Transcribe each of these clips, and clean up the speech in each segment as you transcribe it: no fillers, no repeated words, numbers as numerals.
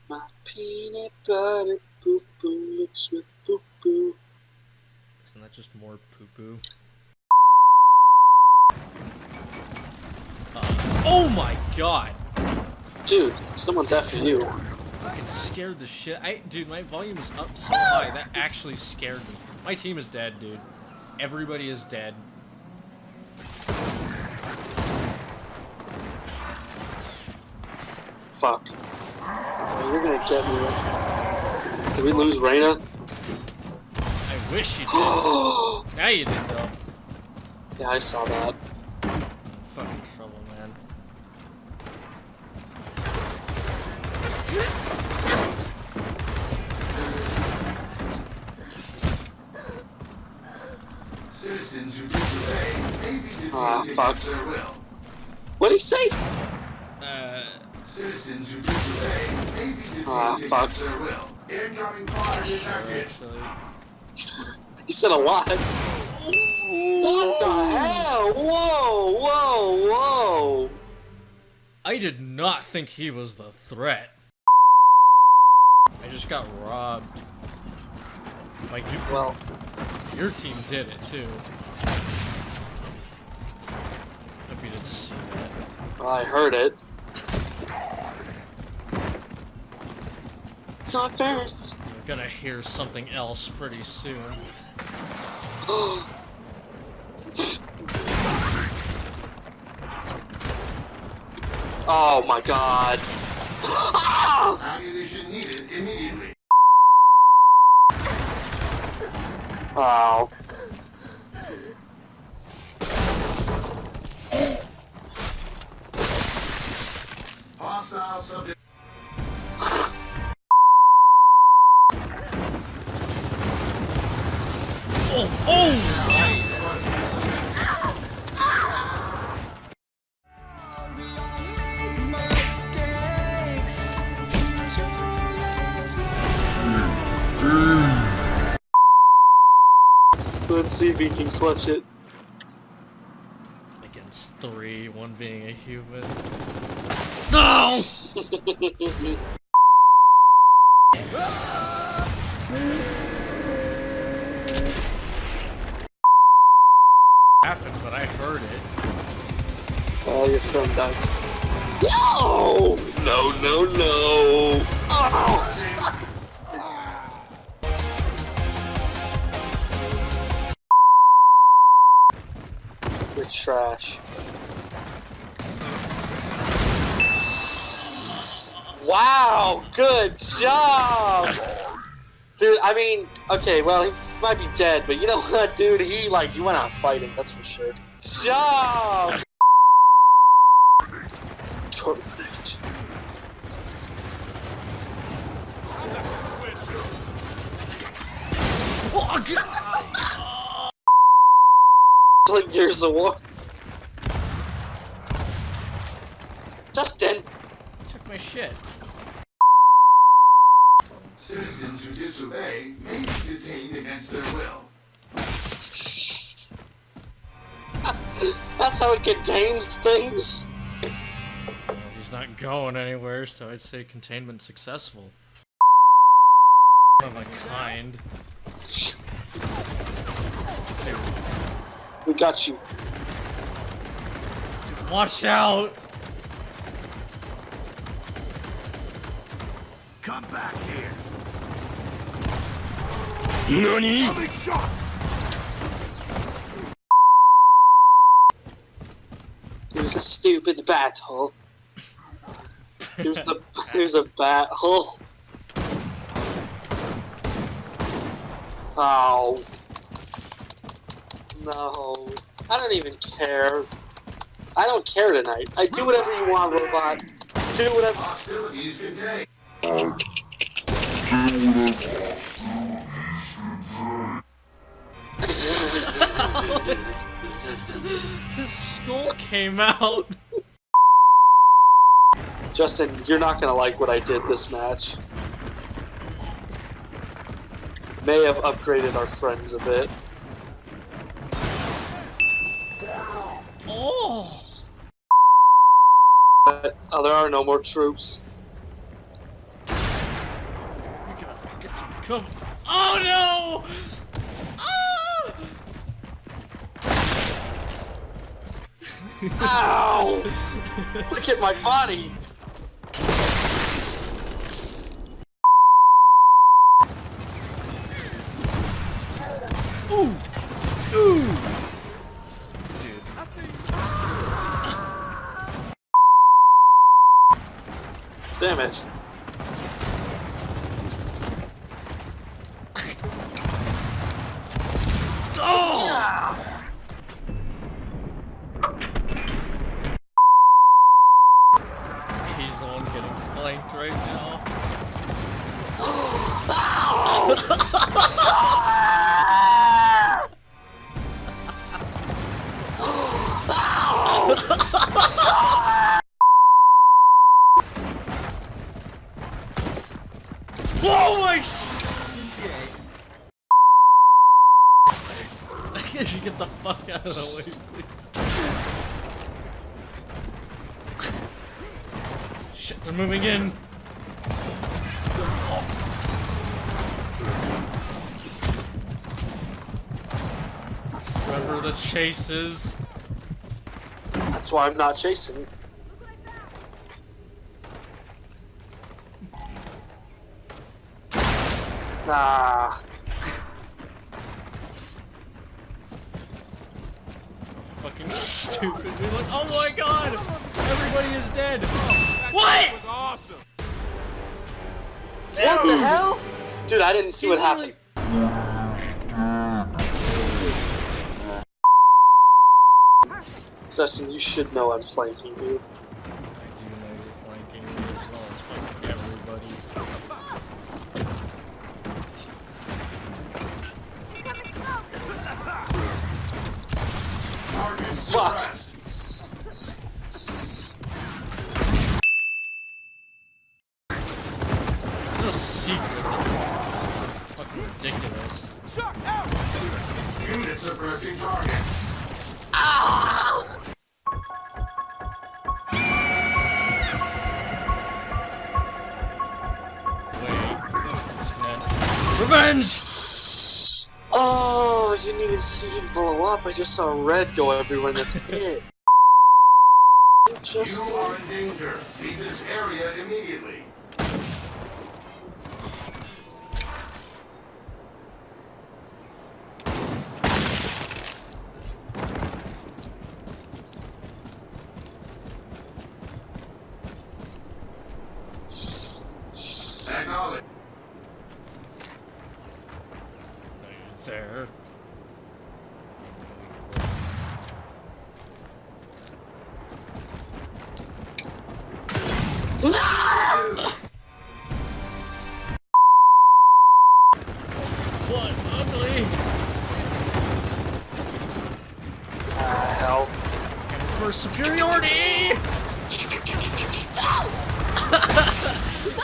My peanut butter boo boo mixed with boo boo. Isn't that just more poo poo? Oh my god! Dude, someone's after you. Fucking scared the shit. Dude, my volume is up so high that actually scared me. My team is dead, dude. Everybody is dead. Fuck. Oh, you're gonna get me. Did we lose Reyna? I wish you did. Now you did, though. Yeah, I saw that. Fucking trouble, man. Citizens who disobey may be detained fuck. against their will. What'd he say? Citizens who disobey may be detained fuck. against their will. Incoming fire detected. Actually. He said a lot. What the hell? Whoa, whoa, whoa. I did not think he was the threat. I just got robbed. Like, Well, your team did it, too. Hope you didn't see that. I heard it. It's not first. We're gonna hear something else pretty soon. Oh my god. Ammunition needed immediately. Oh. Hostile subject. Oh! Let's see if he can clutch it. Against 3, 1 being a human. No! Happened, but I heard it. Oh, your friend died. No! No, no, no! Oh! You're trash. Wow! Good job! Dude, I mean, okay, well, he might be dead, but you know what, dude? He went out fighting, that's for sure. Job! Terminate. Like Gears of War. Justin! Took my shit. Citizens who disobey may be detained against their will. That's how it contains things. Well, he's not going anywhere, so I'd say containment successful. Of a kind. We got you. Dude, watch out! Come back here. NANI?! Coming shot. Here's a stupid bat hole. Here's a bat hole. Oh. No. I don't even care. I don't care tonight. I do whatever you want, robot. Do whatever. Hostilities contained. His skull came out! Justin, you're not gonna like what I did this match. May have upgraded our friends a bit. Oh! But, there are no more troops. Come. Oh no! Ah! Ow! Look at my body! Ooh! Ooh! Dude. Damn it. Oh! He's the one getting flanked right now. Oh my shit! Can you get the fuck out of the way, please? Shit, they're moving in. Remember the chases? That's why I'm not chasing. Nah. Fucking stupid. We're like, oh my god! Everybody is dead! What? Awesome. What the hell? Dude, I didn't see what happened. Justin, you should know I'm flanking, dude. I do know you're flanking me as well as fucking everybody. Target Fuck. suppressed. There's no secret. Fucking ridiculous. Shock out. Unit suppressing target. Wait. Disconnect. Revenge! Oh, I didn't even see him blow up. I just saw red go everywhere, and that's it. Just... You are in danger. Leave this area immediately. Acknowledge. There. What? Ugly! hell. For superiority!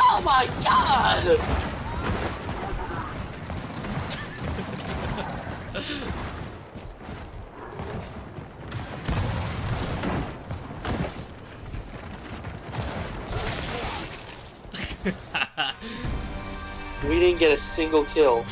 Oh my god! We didn't get a single kill.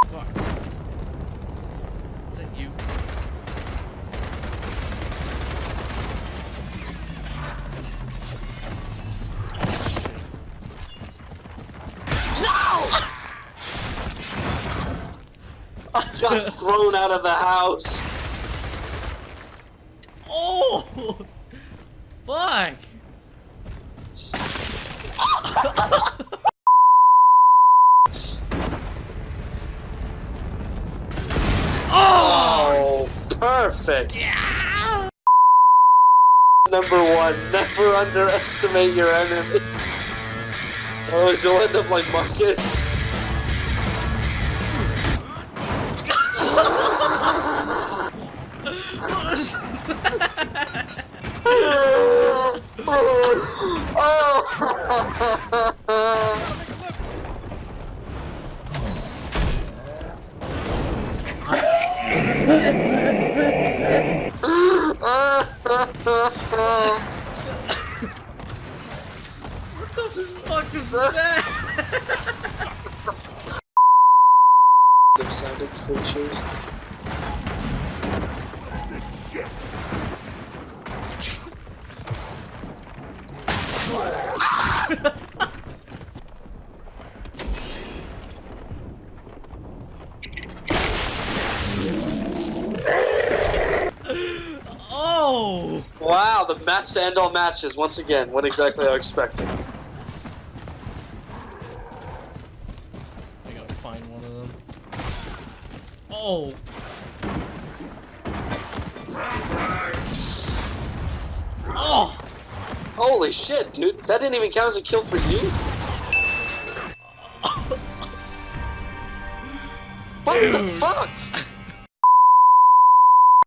Fuck. Is that you? I got thrown out of the house. Oh! Fuck! Oh, perfect. Yeah! Number one, never underestimate your enemy. Otherwise you'll end up like Marcus. What the fuck is that? Wow, the match to end all matches once again went exactly how expected. I gotta find one of them. Oh! Oh! Holy shit, dude. That didn't even count as a kill for you? What the fuck?